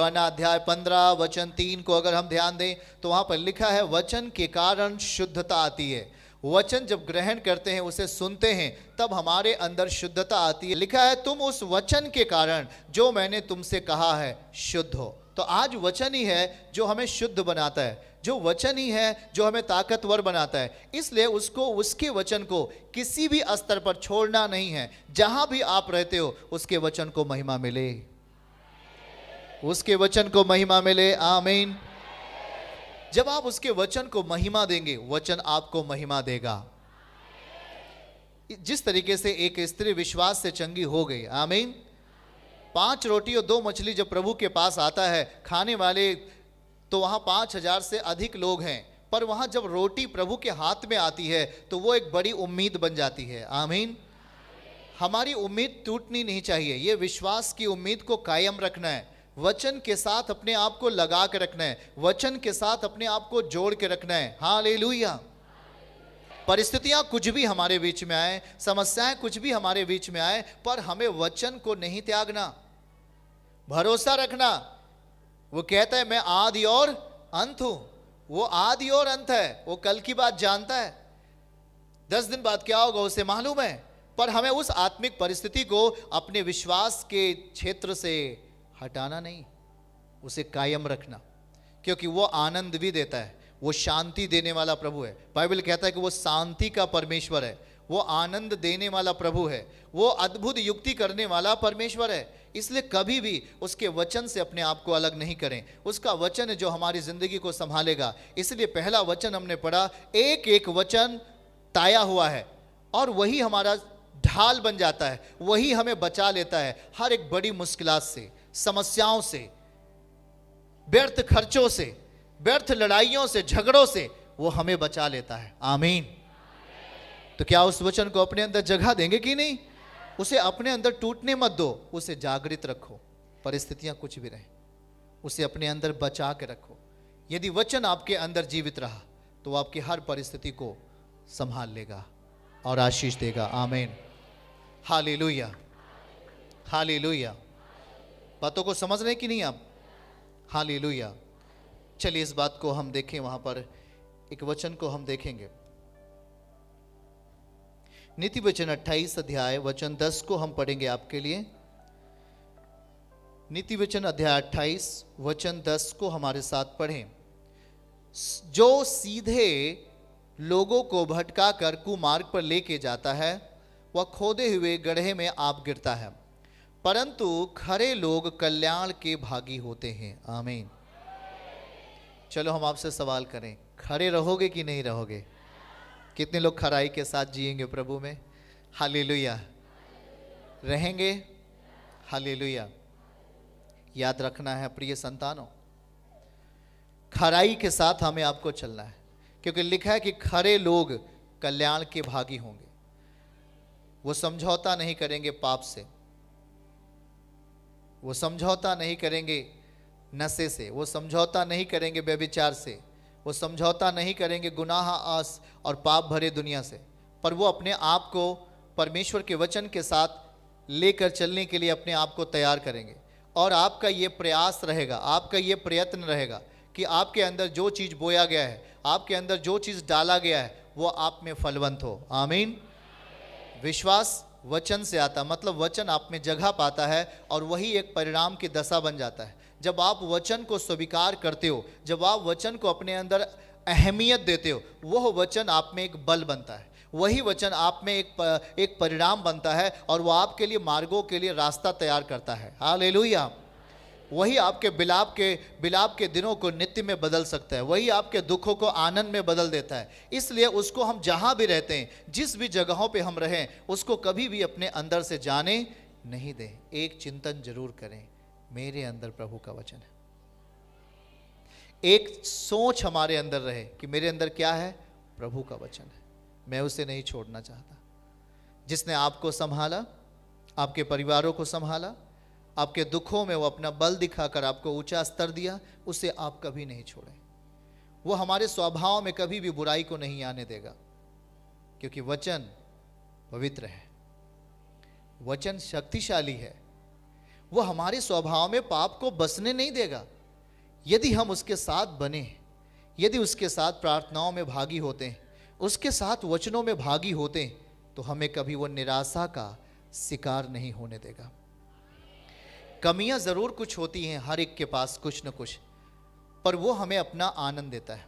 यूहन्ना अध्याय 15 वचन 3 को अगर हम ध्यान दें तो वहां पर लिखा है, वचन के कारण शुद्धता आती है। वचन जब ग्रहण करते हैं, उसे सुनते हैं, तब हमारे अंदर शुद्धता आती है। लिखा है, तुम उस वचन के कारण जो मैंने तुमसे कहा है शुद्ध हो। तो आज वचन ही है जो हमें शुद्ध बनाता है, जो वचन ही है जो हमें ताकतवर बनाता है। इसलिए उसके वचन को किसी भी स्तर पर छोड़ना नहीं है। जहां भी आप रहते हो उसके वचन को महिमा मिले, उसके वचन को महिमा मिले। आमीन। जब आप उसके वचन को महिमा देंगे, वचन आपको महिमा देगा। जिस तरीके से एक स्त्री विश्वास से चंगी हो गई, आमीन। 5 रोटी और 2 मछली जब प्रभु के पास आता है, खाने वाले तो वहां 5000 से अधिक लोग हैं, पर वहां जब रोटी प्रभु के हाथ में आती है तो वो एक बड़ी उम्मीद बन जाती है। आमीन। हमारी उम्मीद टूटनी नहीं चाहिए। ये विश्वास की उम्मीद को कायम रखना है, वचन के साथ अपने आप को लगा के रखना है, वचन के साथ अपने आप को जोड़ के रखना है। हालेलुया। परिस्थितियां कुछ भी हमारे बीच में आए, समस्याएं कुछ भी हमारे बीच में आए, पर हमें वचन को नहीं त्यागना, भरोसा रखना। वो कहता है, मैं आदि और अंत हूं। वो आदि और अंत है, वो कल की बात जानता है, 10 दिन बाद क्या होगा उसे मालूम है। पर हमें उस आत्मिक परिस्थिति को अपने विश्वास के क्षेत्र से हटाना नहीं, उसे कायम रखना, क्योंकि वो आनंद भी देता है, वो शांति देने वाला प्रभु है। बाइबल कहता है कि वो शांति का परमेश्वर है, वो आनंद देने वाला प्रभु है, वो अद्भुत युक्ति करने वाला परमेश्वर है। इसलिए कभी भी उसके वचन से अपने आप को अलग नहीं करें। उसका वचन है जो हमारी जिंदगी को संभालेगा। इसलिए पहला वचन हमने पढ़ा, एक एक वचन ताया हुआ है और वही हमारा ढाल बन जाता है, वही हमें बचा लेता है हर एक बड़ी मुश्किलात से, समस्याओं से, व्यर्थ खर्चों से, व्यर्थ लड़ाइयों से, झगड़ों से वो हमें बचा लेता है। आमीन। तो क्या उस वचन को अपने अंदर जगह देंगे कि नहीं? उसे अपने अंदर टूटने मत दो, उसे जागृत रखो। परिस्थितियां कुछ भी रहे, उसे अपने अंदर बचा के रखो। यदि वचन आपके अंदर जीवित रहा तो वो आपकी हर परिस्थिति को संभाल लेगा और आशीष देगा। आमीन। Hallelujah, hallelujah. बातों को समझ रहे कि नहीं आप? हालेलुया। चलिए इस बात को हम देखें, वहां पर एक वचन को हम देखेंगे। नीति वचन 28 अध्याय वचन 10 को हम पढ़ेंगे आपके लिए। नीति वचन अध्याय 28 वचन 10 को हमारे साथ पढ़ें। जो सीधे लोगों को भटका कर कुमार्ग पर लेके जाता है, वह खोदे हुए गड्ढे में आप गिरता है, परंतु खरे लोग कल्याण के भागी होते हैं। आमीन। चलो हम आपसे सवाल करें, खरे रहोगे कि नहीं रहोगे? कितने लोग खराई के साथ जिएंगे प्रभु में? हालेलुया। रहेंगे? हालेलुया। याद रखना है प्रिय संतानों, खराई के साथ हमें आपको चलना है, क्योंकि लिखा है कि खरे लोग कल्याण के भागी होंगे। वो समझौता नहीं करेंगे पाप से, वो समझौता नहीं करेंगे नशे से, वो समझौता नहीं करेंगे व्यभिचार से, वो समझौता नहीं करेंगे गुनाह, आस और पाप भरे दुनिया से, पर वो अपने आप को परमेश्वर के वचन के साथ लेकर चलने के लिए अपने आप को तैयार करेंगे। और आपका ये प्रयास रहेगा, आपका ये प्रयत्न रहेगा कि आपके अंदर जो चीज़ बोया गया है, आपके अंदर जो चीज़ डाला गया है, वो आप में फलवंत हो। आमीन। विश्वास वचन से आता, मतलब वचन आप में जगह पाता है और वही एक परिणाम की दशा बन जाता है। जब आप वचन को स्वीकार करते हो, जब आप वचन को अपने अंदर अहमियत देते हो, वह वचन आप में एक बल बनता है, वही वचन आप में एक परिणाम बनता है और वह आपके लिए मार्गों के लिए रास्ता तैयार करता है। हालेलुया। वही आपके बिलाप के दिनों को नित्य में बदल सकता है, वही आपके दुखों को आनंद में बदल देता है। इसलिए उसको हम जहां भी रहते हैं, जिस भी जगहों पे हम रहें, उसको कभी भी अपने अंदर से जाने नहीं दें। एक चिंतन जरूर करें, मेरे अंदर प्रभु का वचन है। एक सोच हमारे अंदर रहे कि मेरे अंदर क्या है? प्रभु का वचन है, मैं उसे नहीं छोड़ना चाहता। जिसने आपको संभाला, आपके परिवारों को संभाला, आपके दुखों में वो अपना बल दिखाकर आपको ऊंचा स्तर दिया, उसे आप कभी नहीं छोड़ें। वो हमारे स्वभाव में कभी भी बुराई को नहीं आने देगा, क्योंकि वचन पवित्र है, वचन शक्तिशाली है, वो हमारे स्वभाव में पाप को बसने नहीं देगा। यदि हम उसके साथ बने, यदि उसके साथ प्रार्थनाओं में भागी होते हैं, उसके साथ वचनों में भागी होते हैं, तो हमें कभी वो निराशा का शिकार नहीं होने देगा। कमियां जरूर कुछ होती हैं, हर एक के पास कुछ न कुछ, पर वो हमें अपना आनंद देता है।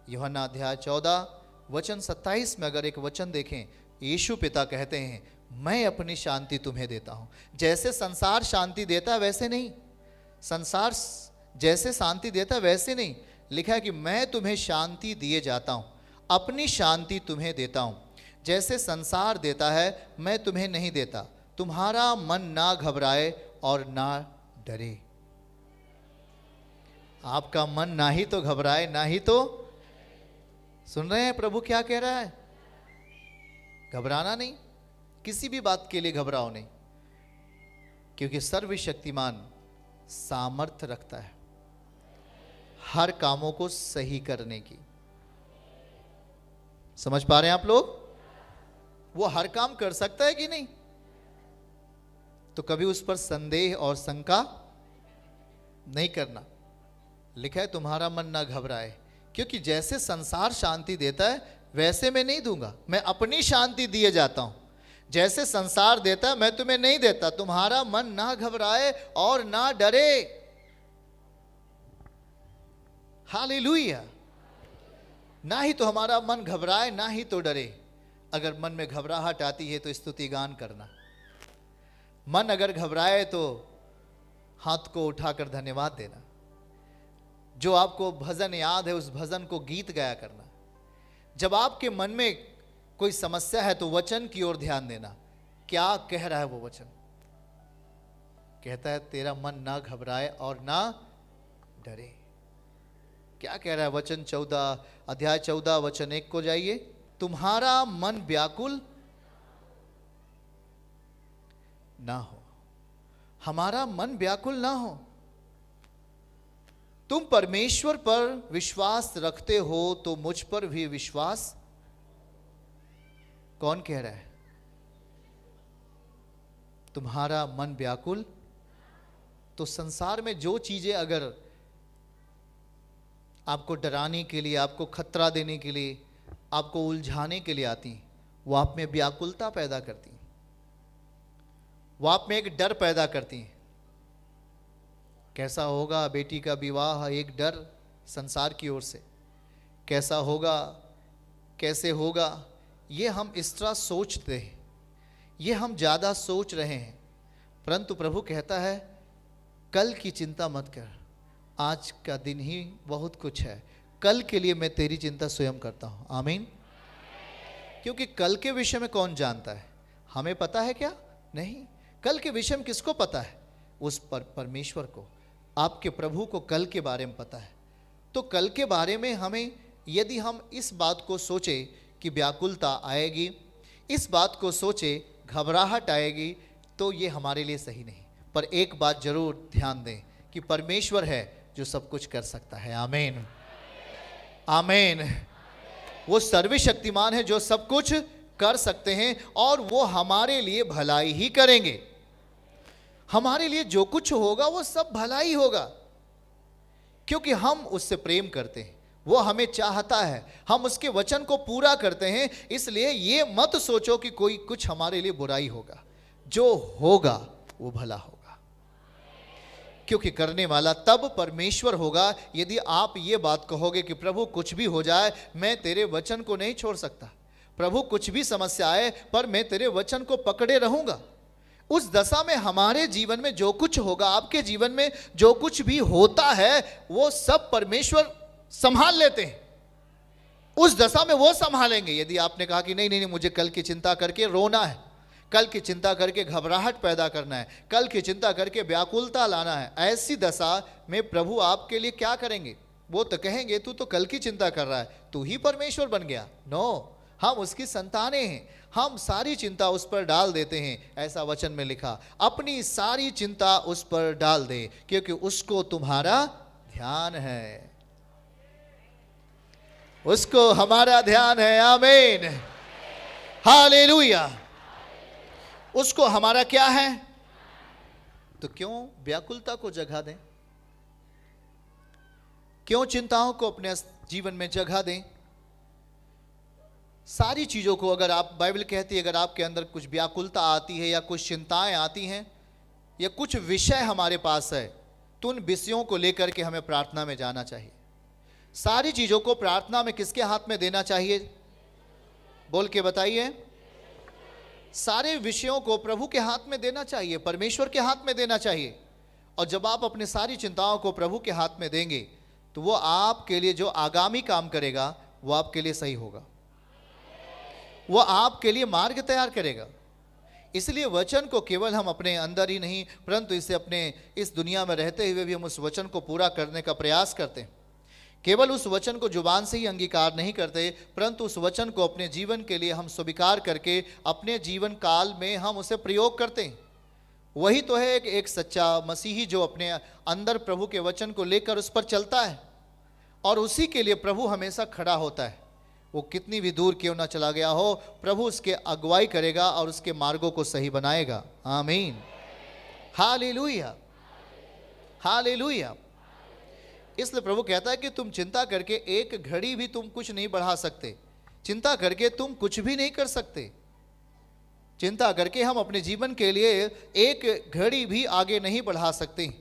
यूहन्ना अध्याय 14 वचन 27 में अगर एक वचन देखें, यीशु पिता कहते हैं, मैं अपनी शांति तुम्हें देता हूं। जैसे संसार शांति देता है वैसे नहीं, संसार जैसे शांति देता है वैसे नहीं, लिखा है कि मैं तुम्हें शांति दिए जाता हूं, अपनी शांति तुम्हें देता हूं। जैसे संसार देता है मैं तुम्हें नहीं देता। तुम्हारा मन ना घबराए और ना डरे। आपका मन ना ही तो घबराए ना ही तो, सुन रहे हैं प्रभु क्या कह रहा है? घबराना नहीं, किसी भी बात के लिए घबराओ नहीं, क्योंकि सर्वशक्तिमान सामर्थ्य रखता है हर कामों को सही करने की। समझ पा रहे हैं आप लोग? वो हर काम कर सकता है कि नहीं? तो कभी उस पर संदेह और शंका नहीं करना। लिखा है तुम्हारा मन ना घबराए, क्योंकि जैसे संसार शांति देता है वैसे मैं नहीं दूंगा, मैं अपनी शांति दिए जाता हूं। जैसे संसार देता है मैं तुम्हें नहीं देता। तुम्हारा मन ना घबराए और ना डरे। हालेलुया। ना ही तो हमारा मन घबराए ना ही तो डरे। अगर मन में घबराहट आती है तो स्तुति गान करना। मन अगर घबराए तो हाथ को उठाकर धन्यवाद देना। जो आपको भजन याद है उस भजन को गीत गाया करना। जब आपके मन में कोई समस्या है तो वचन की ओर ध्यान देना। क्या कह रहा है वो वचन? कहता है तेरा मन ना घबराए और ना डरे। क्या कह रहा है वचन? 14 अध्याय 14 वचन 1 को जाइए। तुम्हारा मन व्याकुल ना हो। हमारा मन व्याकुल ना हो। तुम परमेश्वर पर विश्वास रखते हो तो मुझ पर भी विश्वास। कौन कह रहा है? तुम्हारा मन व्याकुल। तो संसार में जो चीजें अगर आपको डराने के लिए, आपको खतरा देने के लिए, आपको उलझाने के लिए आती, वो आप में व्याकुलता पैदा करती, वो आप में एक डर पैदा करती हैं। कैसा होगा बेटी का विवाह, एक डर संसार की ओर से। कैसा होगा, कैसे होगा, ये हम इस तरह सोचते हैं, ये हम ज़्यादा सोच रहे हैं। परंतु प्रभु कहता है कल की चिंता मत कर, आज का दिन ही बहुत कुछ है। कल के लिए मैं तेरी चिंता स्वयं करता हूँ। आमीन। क्योंकि कल के विषय में कौन जानता है? हमें पता है क्या? नहीं। कल के विषय में किसको पता है? उस पर परमेश्वर को, आपके प्रभु को कल के बारे में पता है। तो कल के बारे में हमें, यदि हम इस बात को सोचे कि व्याकुलता आएगी, इस बात को सोचे घबराहट आएगी, तो ये हमारे लिए सही नहीं। पर एक बात जरूर ध्यान दें कि परमेश्वर है जो सब कुछ कर सकता है। आमीन, आमीन। वो सर्वशक्तिमान है जो सब कुछ कर सकते हैं, और वो हमारे लिए भलाई ही करेंगे। हमारे लिए जो कुछ होगा वो सब भलाई होगा, क्योंकि हम उससे प्रेम करते हैं, वो हमें चाहता है, हम उसके वचन को पूरा करते हैं। इसलिए ये मत सोचो कि कोई कुछ हमारे लिए बुराई होगा। जो होगा वो भला होगा, क्योंकि करने वाला तब परमेश्वर होगा। यदि आप ये बात कहोगे कि प्रभु कुछ भी हो जाए मैं तेरे वचन को नहीं छोड़ सकता, प्रभु कुछ भी समस्या आए पर मैं तेरे वचन को पकड़े रहूंगा, उस दशा में हमारे जीवन में जो कुछ होगा, आपके जीवन में जो कुछ भी होता है, वो सब परमेश्वर संभाल लेते हैं। उस दशा में वो संभालेंगे। यदि आपने कहा कि नहीं नहीं नहीं, मुझे कल की चिंता करके रोना है, कल की चिंता करके घबराहट पैदा करना है, कल की चिंता करके व्याकुलता लाना है, ऐसी दशा में प्रभु आपके लिए क्या करेंगे? वो तो कहेंगे तू तो कल की चिंता कर रहा है, तू ही परमेश्वर बन गया। नो, हम उसकी संतानें हैं, हम सारी चिंता उस पर डाल देते हैं। ऐसा वचन में लिखा, अपनी सारी चिंता उस पर डाल दे, क्योंकि उसको तुम्हारा ध्यान है, उसको हमारा ध्यान है। आमीन, हालेलुया। उसको हमारा क्या है? तो क्यों व्याकुलता को जगह दें, क्यों चिंताओं को अपने जीवन में जगह दें। सारी चीजों को, अगर आप, बाइबल कहती है अगर आपके अंदर कुछ व्याकुलता आती है या कुछ चिंताएं आती हैं या कुछ विषय हमारे पास है, तो उन विषयों को लेकर के हमें प्रार्थना में जाना चाहिए। सारी चीजों को प्रार्थना में किसके हाथ में देना चाहिए, बोल के बताइए। सारे विषयों को प्रभु के हाथ में देना चाहिए, परमेश्वर के हाथ में देना चाहिए। और जब आप अपनी सारी चिंताओं को प्रभु के हाथ में देंगे तो वो आपके लिए जो आगामी काम करेगा वो आपके लिए सही होगा, वो आपके लिए मार्ग तैयार करेगा। इसलिए वचन को केवल हम अपने अंदर ही नहीं, परंतु इसे अपने इस दुनिया में रहते हुए भी हम उस वचन को पूरा करने का प्रयास करते हैं। केवल उस वचन को जुबान से ही अंगीकार नहीं करते, परंतु उस वचन को अपने जीवन के लिए हम स्वीकार करके अपने जीवन काल में हम उसे प्रयोग करते हैं। वही तो है एक सच्चा मसीही जो अपने अंदर प्रभु के वचन को लेकर उस पर चलता है, और उसी के लिए प्रभु हमेशा खड़ा होता है। वो कितनी भी दूर क्यों ना चला गया हो, प्रभु उसके अगुवाई करेगा और उसके मार्गों को सही बनाएगा। आमीन, हालेलुया, हालेलुया। इसलिए प्रभु कहता है कि तुम चिंता करके एक घड़ी भी तुम कुछ नहीं बढ़ा सकते, चिंता करके तुम कुछ भी नहीं कर सकते। चिंता करके हम अपने जीवन के लिए एक घड़ी भी आगे नहीं बढ़ा सकते,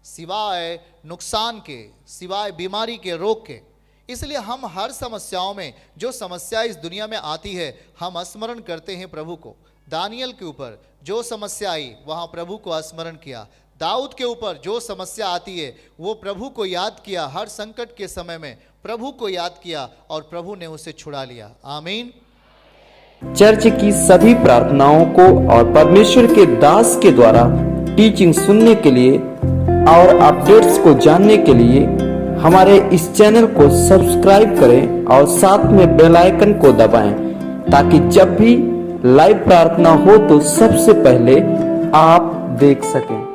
सिवाय नुकसान के, सिवाय बीमारी के, रोग के। इसलिए हम हर समस्याओं में, जो समस्या इस दुनिया में आती है, हम स्मरण करते हैं प्रभु को। दानियल के ऊपर जो समस्या आई वहाँ प्रभु को स्मरण किया। दाऊद के ऊपर जो समस्या आती है वो प्रभु को याद किया, हर संकट के समय में प्रभु को याद किया और प्रभु ने उसे छुड़ा लिया। आमीन। चर्च की सभी प्रार्थनाओं को और परमेश्वर के दास के द्वारा टीचिंग सुनने के लिए और अपडेट्स को जानने के लिए हमारे इस चैनल को सब्सक्राइब करें और साथ में बेल आइकन को दबाएं, ताकि जब भी लाइव प्रार्थना हो तो सबसे पहले आप देख सकें।